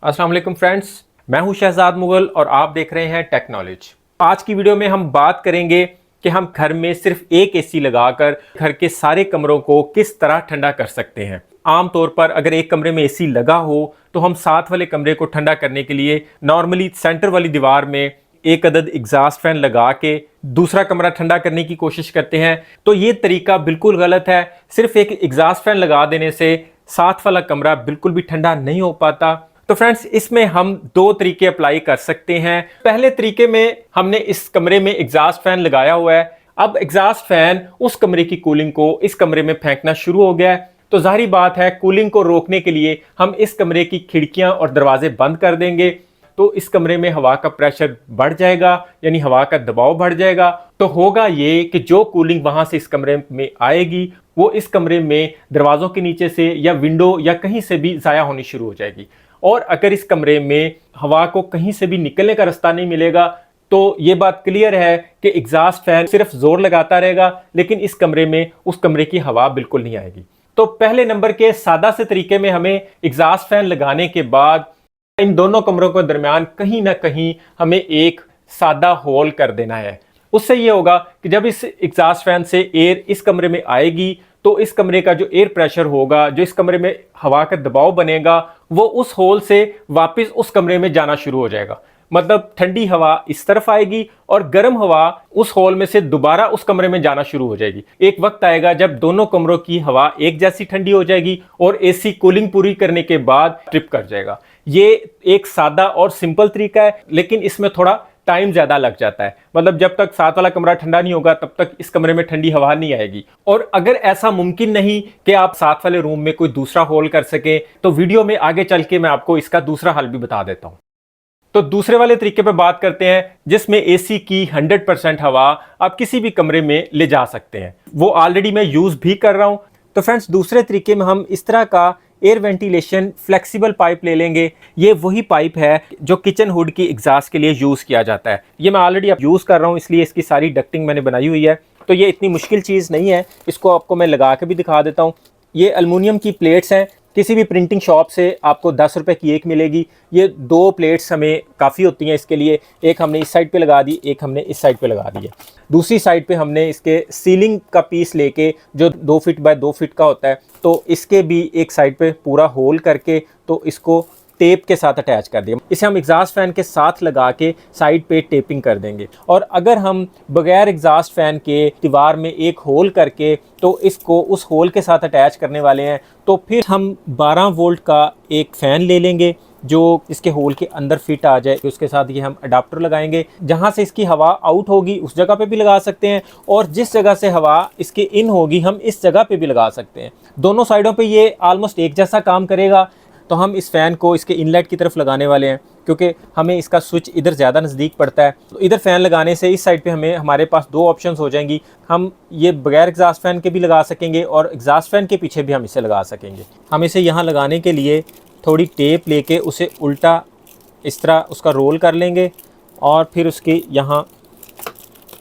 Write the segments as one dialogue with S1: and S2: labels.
S1: अस्सलाम वालेकुम फ्रेंड्स, मैं हूं शहजाद मुगल और आप देख रहे हैं टेक नॉलेज। आज की वीडियो में हम बात करेंगे कि हम घर में सिर्फ एक एसी लगाकर घर के सारे कमरों को किस तरह ठंडा कर सकते हैं। आमतौर पर अगर एक कमरे में एसी लगा हो तो हम साथ वाले कमरे को ठंडा करने के लिए नॉर्मली सेंटर वाली दीवार में एक अदद एग्जॉस्ट फैन लगा के दूसरा कमरा ठंडा करने की कोशिश करते हैं। तो ये तरीका बिल्कुल गलत है। सिर्फ एक एग्जॉस्ट फैन लगा देने से साथ वाला कमरा बिल्कुल भी ठंडा नहीं हो पाता। तो फ्रेंड्स, इसमें हम दो तरीके अप्लाई कर सकते हैं। पहले तरीके में हमने इस कमरे में एग्जॉस्ट फैन लगाया हुआ है। अब एग्जॉस्ट फैन उस कमरे की कूलिंग को इस कमरे में फेंकना शुरू हो गया है। तो जाहिर बात है, कूलिंग को रोकने के लिए हम इस कमरे की खिड़कियां और दरवाजे बंद कर देंगे। तो इस कमरे में हवा का प्रेशर बढ़ जाएगा, यानी हवा का दबाव बढ़ जाएगा। तो होगा ये कि जो कूलिंग वहां से इस कमरे में आएगी वो इस कमरे में दरवाजों के नीचे से या विंडो या कहीं से भी ज़ाया होनी शुरू हो जाएगी। और अगर इस कमरे में हवा को कहीं से भी निकलने का रास्ता नहीं मिलेगा तो ये बात क्लियर है कि एग्जॉस्ट फैन सिर्फ जोर लगाता रहेगा, लेकिन इस कमरे में उस कमरे की हवा बिल्कुल नहीं आएगी। तो पहले नंबर के सादा से तरीके में हमें एग्जॉस्ट फैन लगाने के बाद इन दोनों कमरों के दरमियान कहीं ना कहीं हमें एक सादा होल कर देना है। उससे ये होगा कि जब इस एग्जॉस्ट फैन से एयर इस कमरे में आएगी तो इस कमरे का जो एयर प्रेशर होगा, जो इस कमरे में हवा का दबाव बनेगा, वो उस होल से वापस उस कमरे में जाना शुरू हो जाएगा। मतलब ठंडी हवा इस तरफ आएगी और गर्म हवा उस होल में से दोबारा उस कमरे में जाना शुरू हो जाएगी। एक वक्त आएगा जब दोनों कमरों की हवा एक जैसी ठंडी हो जाएगी और एसी कूलिंग पूरी करने के बाद ट्रिप कर जाएगा। ये एक सादा और सिंपल तरीका है, लेकिन इसमें थोड़ा टाइम ज्यादा लग जाता है। मतलब जब तक साथ वाला कमरा ठंडा नहीं होगा तब तक इस कमरे में ठंडी हवा नहीं आएगी। और अगर ऐसा मुमकिन नहीं कि आप साथ वाले रूम में कोई दूसरा होल कर सकें तो वीडियो में आगे चल के मैं आपको इसका दूसरा हल भी बता देता हूं। तो दूसरे वाले तरीके पे बात करते हैं जिसमें एसी की 100% हवा आप किसी भी कमरे में ले जा सकते हैं। वो ऑलरेडी मैं यूज भी कर रहा हूं। तो फ्रेंड्स, दूसरे तरीके में हम इस तरह का एयर वेंटिलेशन फ्लेक्सिबल पाइप ले लेंगे। ये वही पाइप है जो किचन हुड की एग्जॉस्ट के लिए यूज़ किया जाता है। ये मैं ऑलरेडी अब यूज़ कर रहा हूँ, इसलिए इसकी सारी डक्टिंग मैंने बनाई हुई है। तो ये इतनी मुश्किल चीज़ नहीं है, इसको आपको मैं लगा के भी दिखा देता हूँ। ये एल्युमिनियम की प्लेट्स हैं, किसी भी प्रिंटिंग शॉप से आपको 10 रुपए की एक मिलेगी। ये 2 प्लेट्स हमें काफ़ी होती हैं इसके लिए। एक हमने इस साइड पे लगा दी, एक हमने इस साइड पे लगा दी है। दूसरी साइड पे हमने इसके सीलिंग का पीस लेके जो 2 फीट बाय 2 फीट का होता है, तो इसके भी एक साइड पे पूरा होल करके तो इसको टेप के साथ अटैच कर दिया। इसे हम एग्जॉस्ट फैन के साथ लगा के साइड पे टेपिंग कर देंगे। और अगर हम बगैर एग्जॉस्ट फैन के दीवार में एक होल करके तो इसको उस होल के साथ अटैच करने वाले हैं, तो फिर हम 12 वोल्ट का एक फ़ैन ले लेंगे जो इसके होल के अंदर फिट आ जाए। उसके साथ ये हम अडाप्टर लगाएंगे, जहाँ से इसकी हवा आउट होगी उस जगह पे भी लगा सकते हैं, और जिस जगह से हवा इसके इन होगी हम इस जगह पे भी लगा सकते हैं। दोनों साइडों पे ये ऑलमोस्ट एक जैसा काम करेगा। तो हम इस फ़ैन को इसके इनलेट की तरफ लगाने वाले हैं, क्योंकि हमें इसका स्विच इधर ज़्यादा नज़दीक पड़ता है। तो इधर फ़ैन लगाने से इस साइड पे हमारे पास 2 ऑप्शंस हो जाएंगी। हम ये बगैर एग्जॉस्ट फैन के भी लगा सकेंगे और एग्जॉस्ट फैन के पीछे भी हम इसे लगा सकेंगे। हम इसे यहाँ लगाने के लिए थोड़ी टेप लेके उसे उल्टा इस तरह उसका रोल कर लेंगे और फिर उसके यहाँ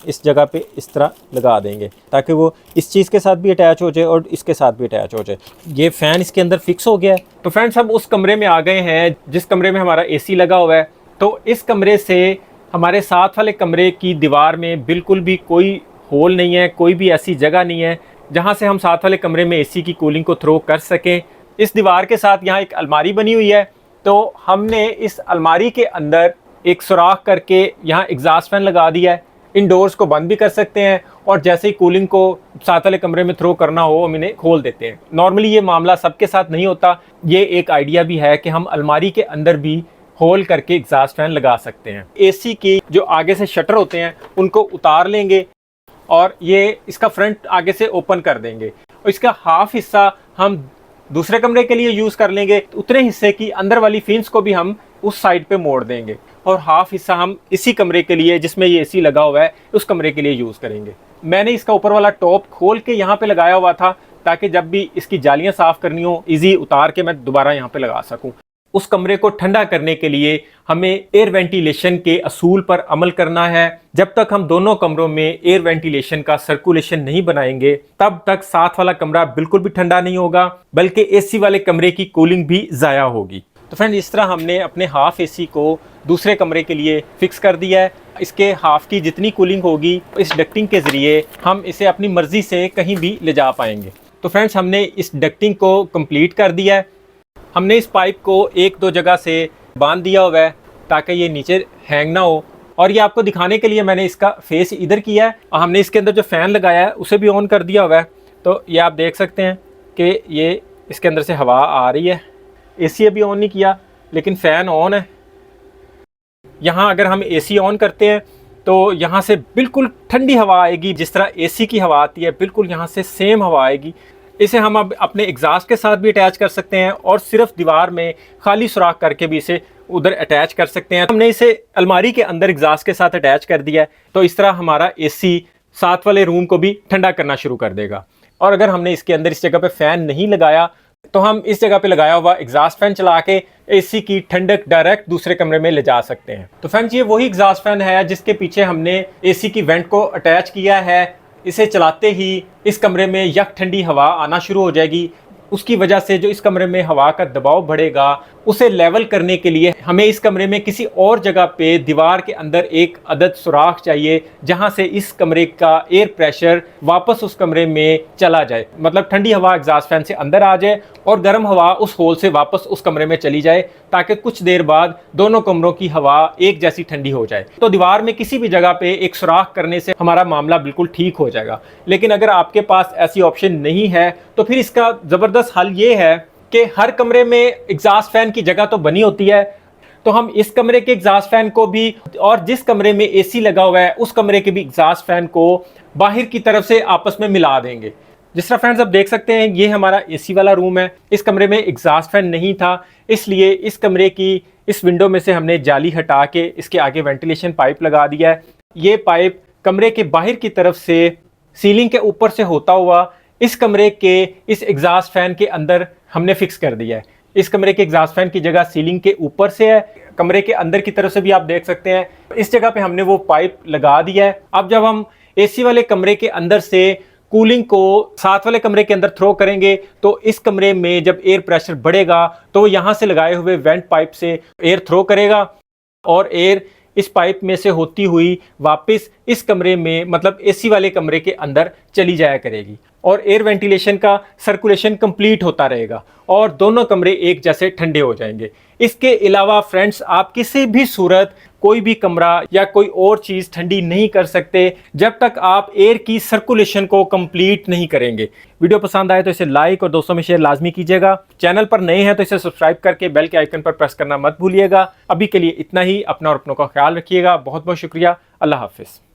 S1: इस जगह पे इस तरह लगा देंगे ताकि वो इस चीज़ के साथ भी अटैच हो जाए और इसके साथ भी अटैच हो जाए। ये फ़ैन इसके अंदर फिक्स हो गया है। तो फ्रेंड्स, हम उस कमरे में आ गए हैं जिस कमरे में हमारा एसी लगा हुआ है। तो इस कमरे से हमारे साथ वाले कमरे की दीवार में बिल्कुल भी कोई होल नहीं है, कोई भी ऐसी जगह नहीं है जहाँ से हम साथ वाले कमरे में एसी की कूलिंग को थ्रो कर सकें। इस दीवार के साथ यहाँ एक अलमारी बनी हुई है, तो हमने इस अलमारी के अंदर एक सुराख करके यहाँ एग्जॉस्ट फैन लगा दिया है। इन डोर्स को बंद भी कर सकते हैं और जैसे ही कूलिंग को साथ वाले कमरे में थ्रो करना हो हम इन्हें खोल देते हैं। नॉर्मली ये मामला सबके साथ नहीं होता। ये एक आइडिया भी है कि हम अलमारी के अंदर भी होल करके एग्जॉस्ट फैन लगा सकते हैं। एसी की जो आगे से शटर होते हैं उनको उतार लेंगे और ये इसका फ्रंट आगे से ओपन कर देंगे और इसका हाफ हिस्सा हम दूसरे कमरे के लिए यूज़ कर लेंगे। उतने हिस्से की अंदर वाली फिन्स को भी हम उस साइड पे मोड़ देंगे और हाफ हिस्सा हम इसी कमरे के लिए जिसमें ये एसी लगा हुआ है उस कमरे के लिए यूज़ करेंगे। मैंने इसका ऊपर वाला टॉप खोल के यहाँ पे लगाया हुआ था ताकि जब भी इसकी जालियाँ साफ़ करनी हो इजी उतार के मैं दोबारा यहाँ पे लगा सकूँ। उस कमरे को ठंडा करने के लिए हमें एयर वेंटिलेशन के असूल पर अमल करना है। जब तक हम दोनों कमरों में एयर वेंटिलेशन का सर्कुलेशन नहीं बनाएंगे तब तक साथ वाला कमरा बिल्कुल भी ठंडा नहीं होगा, बल्कि एसी वाले कमरे की कूलिंग भी ज़ाया होगी। तो फ्रेंड इस तरह हमने अपने हाफ एसी को दूसरे कमरे के लिए फिक्स कर दिया है। इसके हाफ की जितनी कूलिंग होगी इस डक्टिंग के ज़रिए हम इसे अपनी मर्ज़ी से कहीं भी ले जा पाएंगे। तो फ्रेंड्स हमने इस डक्टिंग को कंप्लीट कर दिया है। हमने इस पाइप को एक दो जगह से बांध दिया हुआ है ताकि ये नीचे हैंग ना हो। और ये आपको दिखाने के लिए मैंने इसका फेस इधर किया है। और हमने इसके अंदर जो फ़ैन लगाया है उसे भी ऑन कर दिया हुआ है। तो ये आप देख सकते हैं कि ये इसके अंदर से हवा आ रही है। एसी अभी ऑन नहीं किया लेकिन फ़ैन ऑन है। यहाँ अगर हम एसी ऑन करते हैं तो यहाँ से बिल्कुल ठंडी हवा आएगी, जिस तरह एसी की हवा आती है बिल्कुल यहाँ से सेम हवा आएगी। इसे हम अब अपने एग्जॉस्ट के साथ भी अटैच कर सकते हैं और सिर्फ दीवार में खाली सुराख करके भी इसे उधर अटैच कर सकते हैं। हमने इसे अलमारी के अंदर एग्जॉस्ट के साथ अटैच कर दिया है, तो इस तरह हमारा एसी साथ वाले रूम को भी ठंडा करना शुरू कर देगा। और अगर हमने इसके अंदर इस जगह पे फ़ैन नहीं लगाया तो हम इस जगह पे लगाया हुआ एग्जॉस्ट फैन चला के एसी की ठंडक डायरेक्ट दूसरे कमरे में ले जा सकते हैं। तो फ्रेंड्स ये वही एग्जॉस्ट फैन है जिसके पीछे हमने एसी की वेंट को अटैच किया है। इसे चलाते ही इस कमरे में यक ठंडी हवा आना शुरू हो जाएगी। उसकी वजह से जो इस कमरे में हवा का दबाव बढ़ेगा उसे लेवल करने के लिए हमें इस कमरे में किसी और जगह पे दीवार के अंदर एक अदद सुराख चाहिए जहां से इस कमरे का एयर प्रेशर वापस उस कमरे में चला जाए। मतलब ठंडी हवा एग्जॉस्ट फैन से अंदर आ जाए और गर्म हवा उस होल से वापस उस कमरे में चली जाए, ताकि कुछ देर बाद दोनों कमरों की हवा एक जैसी ठंडी हो जाए। तो दीवार में किसी भी जगह पे एक सुराख करने से हमारा मामला बिल्कुल ठीक हो जाएगा। लेकिन अगर आपके पास ऐसी ऑप्शन नहीं है तो फिर इसका ज़बरदस्त हल ये है कि हर कमरे में एग्जॉस्ट फैन की जगह तो बनी होती है, तो हम इस कमरे के एग्जॉस्ट फैन को भी और जिस कमरे में एसी लगा हुआ है उस कमरे के भी एग्जॉस्ट फैन को बाहर की तरफ से आपस में मिला देंगे। जिस तरह फ्रेंड्स आप देख सकते हैं ये हमारा एसी वाला रूम है। इस कमरे में एग्जॉस्ट फैन नहीं था, इसलिए इस कमरे की इस विंडो में से हमने जाली हटा के इसके आगे वेंटिलेशन पाइप लगा दिया है। ये पाइप कमरे के बाहर की तरफ से सीलिंग के ऊपर से होता हुआ इस कमरे के इस एग्जॉस्ट फैन के अंदर हमने फिक्स कर दिया है। इस कमरे के एग्जॉस्ट फैन की जगह सीलिंग के ऊपर से है, कमरे के अंदर की तरफ से भी आप देख सकते हैं। इस जगह पे हमने वो पाइप लगा दिया है। अब जब हम एसी वाले कमरे के अंदर से कूलिंग को साथ वाले कमरे के अंदर थ्रो करेंगे तो इस कमरे में जब एयर प्रेशर बढ़ेगा तो यहाँ से लगाए हुए वेंट पाइप से एयर थ्रो करेगा और एयर इस पाइप में से होती हुई वापस इस कमरे में मतलब एसी वाले कमरे के अंदर चली जाया करेगी और एयर वेंटिलेशन का सर्कुलेशन कंप्लीट होता रहेगा और दोनों कमरे एक जैसे ठंडे हो जाएंगे। इसके अलावा फ्रेंड्स आप किसी भी सूरत कोई भी कमरा या कोई और चीज़ ठंडी नहीं कर सकते जब तक आप एयर की सर्कुलेशन को कंप्लीट नहीं करेंगे। वीडियो पसंद आए तो इसे लाइक और दोस्तों में शेयर लाजमी कीजिएगा। चैनल पर नए हैं तो इसे सब्सक्राइब करके बेल के आइकन पर प्रेस करना मत भूलिएगा। अभी के लिए इतना ही। अपना और अपनों का ख्याल रखिएगा। बहुत बहुत शुक्रिया। अल्लाह हाफिज़।